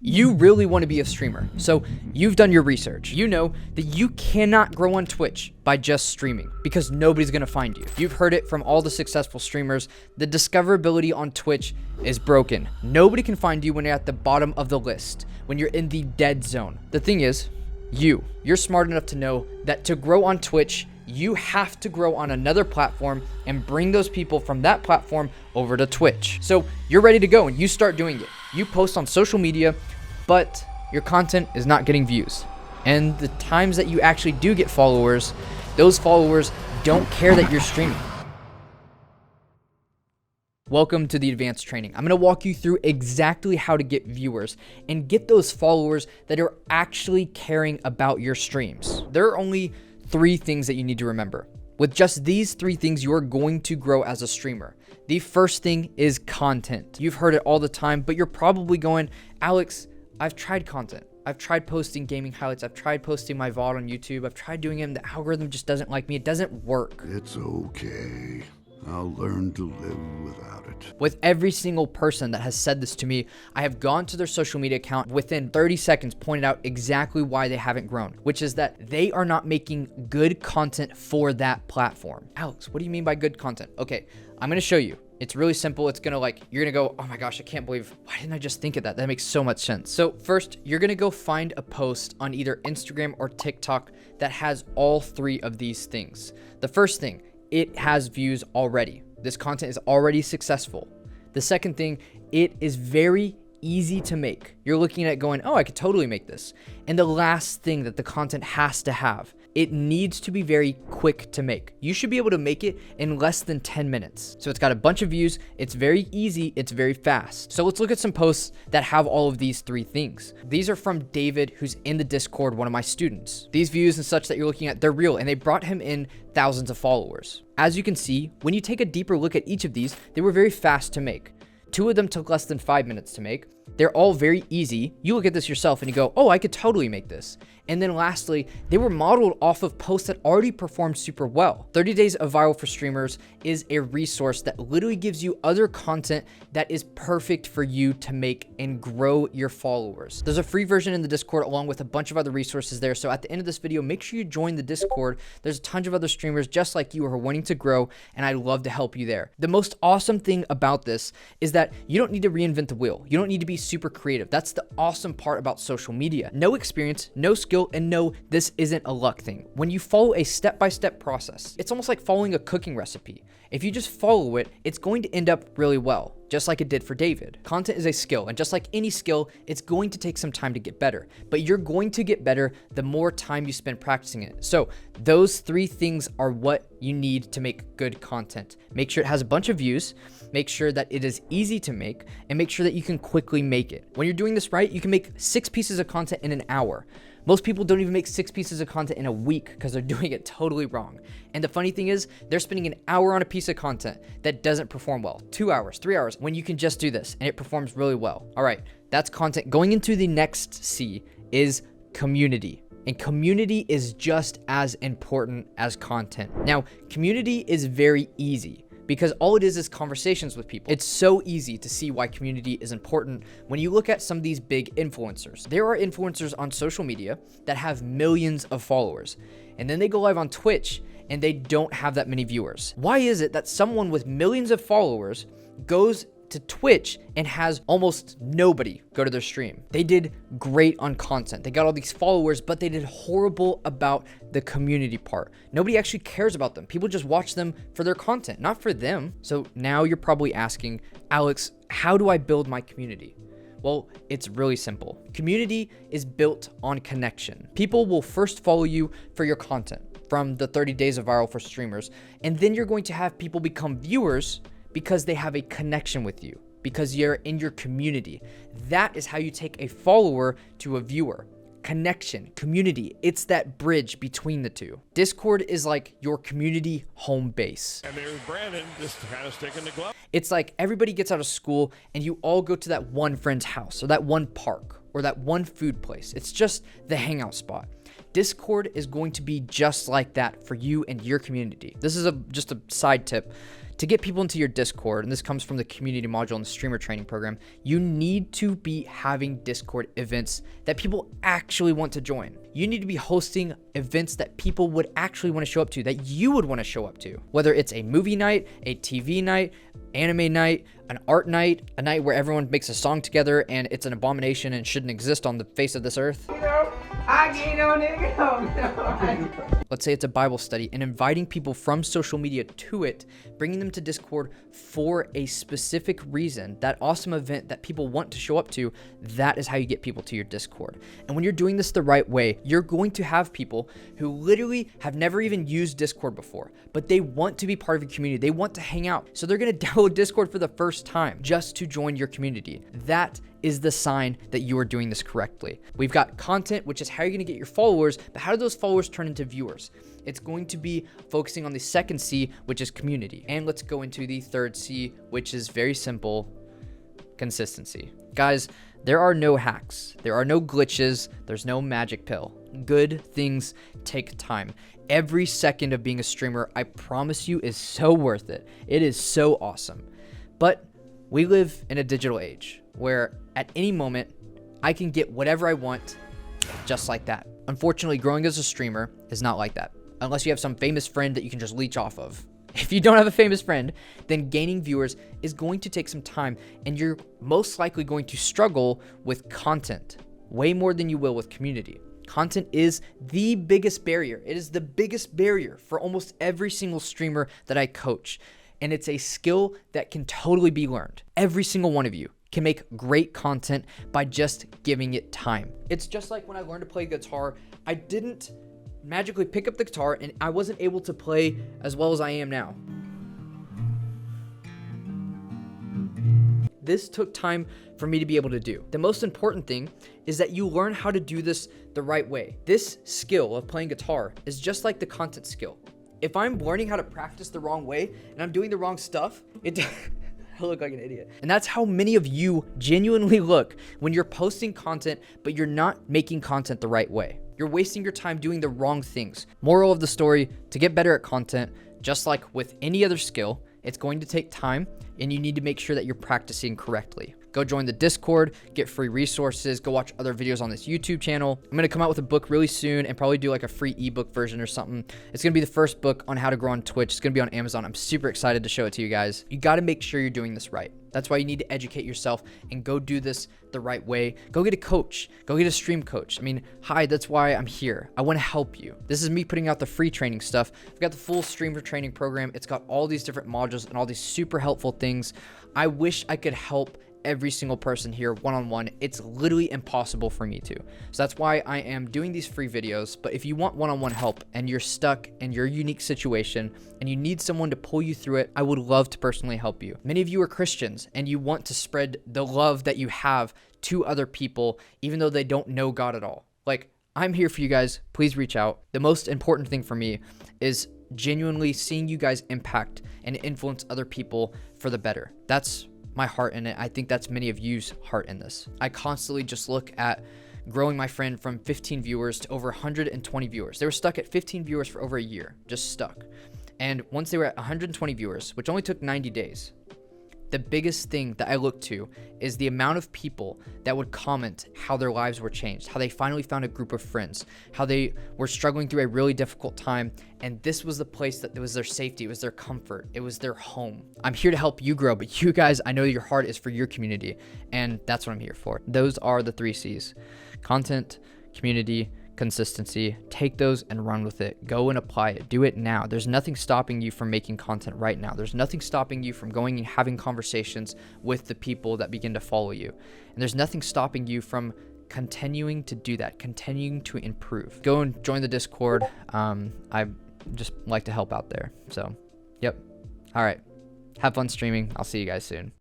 You really want to be a streamer, so you've done your research. You know that you cannot grow on Twitch by just streaming because nobody's going to find you. You've heard it from all the successful streamers. The discoverability on Twitch is broken. Nobody can find you when you're at the bottom of the list, when you're in the dead zone. The thing is, you're smart enough to know that to grow on Twitch, you have to grow on another platform and bring those people from that platform over to Twitch. So you're ready to go and you start doing it. You post on social media, but your content is not getting views. And the times that you actually do get followers, those followers don't care that you're streaming. Welcome to the advanced training. I'm going to walk you through exactly how to get viewers and get those followers that are actually caring about your streams. There are only 3 things that you need to remember. With just these 3 things, you are going to grow as a streamer. The first thing is content. You've heard it all the time, but you're probably going, Alex, I've tried content. I've tried posting gaming highlights. I've tried posting my VOD on YouTube. I've tried doing it, and the algorithm just doesn't like me. It doesn't work. It's okay. I'll learn to live without it. With every single person that has said this to me, I have gone to their social media account within 30 seconds, pointed out exactly why they haven't grown, which is that they are not making good content for that platform. Alex, what do you mean by good content? Okay, I'm going to show you. It's really simple. It's going to you're going to go, oh my gosh, I can't believe, why didn't I just think of that? That makes so much sense. So first, you're going to go find a post on either Instagram or TikTok that has all 3 of these things. The first thing, it has views already. This content is already successful. The second thing, it is very easy to make. You're looking at it going, oh, I could totally make this. And the last thing that the content has to have, it needs to be very quick to make. You should be able to make it in less than 10 minutes. So it's got a bunch of views. It's very easy. It's very fast. So let's look at some posts that have all of these 3 things. These are from David, who's in the Discord, one of my students. These views and such that you're looking at, they're real, and they brought him in thousands of followers. As you can see, when you take a deeper look at each of these, they were very fast to make. 2 of them took less than 5 minutes to make. They're all very easy. You look at this yourself and you go, oh, I could totally make this. And then lastly, they were modeled off of posts that already performed super well. 30 Days of Viral for Streamers is a resource that literally gives you other content that is perfect for you to make and grow your followers. There's a free version in the Discord along with a bunch of other resources there. So at the end of this video, make sure you join the Discord. There's a ton of other streamers just like you who are wanting to grow, and I'd love to help you there. The most awesome thing about this is that you don't need to reinvent the wheel. You don't need to be super creative. That's the awesome part about social media. No experience, no skill, and no, this isn't a luck thing. When you follow a step-by-step process, it's almost like following a cooking recipe. If you just follow it, it's going to end up really well, just like it did for David. Content is a skill, and just like any skill, it's going to take some time to get better, but you're going to get better the more time you spend practicing it. So those 3 things are what you need to make good content. Make sure it has a bunch of views, make sure that it is easy to make, and make sure that you can quickly make it. When you're doing this right, you can make 6 pieces of content in an hour. Most people don't even make 6 pieces of content in a week because they're doing it totally wrong. And the funny thing is, they're spending an hour on a piece of content that doesn't perform well. 2 hours, 3 hours, when you can just do this and it performs really well. All right, that's content. Going into the next C is community. And community is just as important as content. Now, community is very easy, because all it is conversations with people. It's so easy to see why community is important when you look at some of these big influencers. There are influencers on social media that have millions of followers, and then they go live on Twitch and they don't have that many viewers. Why is it that someone with millions of followers goes to Twitch and has almost nobody go to their stream? They did great on content. They got all these followers, but they did horrible about the community part. Nobody actually cares about them. People just watch them for their content, not for them. So now you're probably asking, Alex, how do I build my community? Well, it's really simple. Community is built on connection. People will first follow you for your content from the 30 Days of Viral for Streamers, and then you're going to have people become viewers because they have a connection with you, because you're in your community. That is how you take a follower to a viewer. Connection, community, it's that bridge between the two. Discord is like your community home base. And there's Brandon just kind of sticking the glove. It's like everybody gets out of school and you all go to that one friend's house or that one park or that one food place. It's just the hangout spot. Discord is going to be just like that for you and your community. This is just a side tip. To get people into your Discord, and this comes from the community module in the streamer training program, you need to be having Discord events that people actually want to join. You need to be hosting events that people would actually want to show up to, that you would want to show up to. Whether it's a movie night, a TV night, anime night, an art night, a night where everyone makes a song together and it's an abomination and shouldn't exist on the face of this earth. Let's say it's a Bible study, and inviting people from social media to it, bringing them to Discord for a specific reason, that awesome event that people want to show up to, that is how you get people to your Discord. And when you're doing this the right way, you're going to have people who literally have never even used Discord before, but they want to be part of your community. They want to hang out. So they're going to download Discord for the first time just to join your community. That is the sign that you are doing this correctly. We've got content, which is how you're going to get your followers, but how do those followers turn into viewers? It's going to be focusing on the second C, which is community. And let's go into the third C, which is very simple: consistency. Guys, there are no hacks. There are no glitches. There's no magic pill. Good things take time. Every second of being a streamer, I promise you, is so worth it. It is so awesome. But we live in a digital age where at any moment I can get whatever I want just like that. Unfortunately, growing as a streamer is not like that, unless you have some famous friend that you can just leech off of. If you don't have a famous friend, then gaining viewers is going to take some time, and you're most likely going to struggle with content way more than you will with community. Content is the biggest barrier. It is the biggest barrier for almost every single streamer that I coach. And it's a skill that can totally be learned. Every single one of you can make great content by just giving it time. It's just like when I learned to play guitar, I didn't magically pick up the guitar and I wasn't able to play as well as I am now. This took time for me to be able to do. The most important thing is that you learn how to do this the right way. This skill of playing guitar is just like the content skill. If I'm learning how to practice the wrong way and I'm doing the wrong stuff, I look like an idiot. And that's how many of you genuinely look when you're posting content, but you're not making content the right way. You're wasting your time doing the wrong things. Moral of the story: to get better at content, just like with any other skill, it's going to take time, and you need to make sure that you're practicing correctly. Go join the Discord, get free resources, go watch other videos on this YouTube channel. I'm going to come out with a book really soon and probably do like a free ebook version or something. It's going to be the first book on how to grow on Twitch. It's going to be on Amazon. I'm super excited to show it to you guys. You got to make sure you're doing this right. That's why you need to educate yourself and go do this the right way. Go get a coach. Go get a stream coach. I mean, hi, that's why I'm here. I want to help you. This is me putting out the free training stuff. I've got the full streamer training program. It's got all these different modules and all these super helpful things. I wish I could help every single person here one-on-one. It's literally impossible for me to. So that's why I am doing these free videos. But if you want one-on-one help and you're stuck in your unique situation and you need someone to pull you through it, I would love to personally help you. Many of you are Christians and you want to spread the love that you have to other people, even though they don't know God at all. Like, I'm here for you guys. Please reach out. The most important thing for me is genuinely seeing you guys impact and influence other people for the better. That's my heart in it. I think that's many of you's heart in this. I constantly just look at growing my friend from 15 viewers to over 120 viewers. They were stuck at 15 viewers for over a year, just stuck. And once they were at 120 viewers, which only took 90 days, the biggest thing that I look to is the amount of people that would comment how their lives were changed, how they finally found a group of friends, how they were struggling through a really difficult time, and this was the place that was their safety, it was their comfort, it was their home. I'm here to help you grow, but you guys, I know your heart is for your community, and that's what I'm here for. Those are the 3 C's: content, community, consistency. Take those and run with it. Go and apply it. Do it now. There's nothing stopping you from making content right now. There's nothing stopping you from going and having conversations with the people that begin to follow you. And there's nothing stopping you from continuing to do that, continuing to improve. Go and join the Discord. I just like to help out there. So, yep. All right. Have fun streaming. I'll see you guys soon.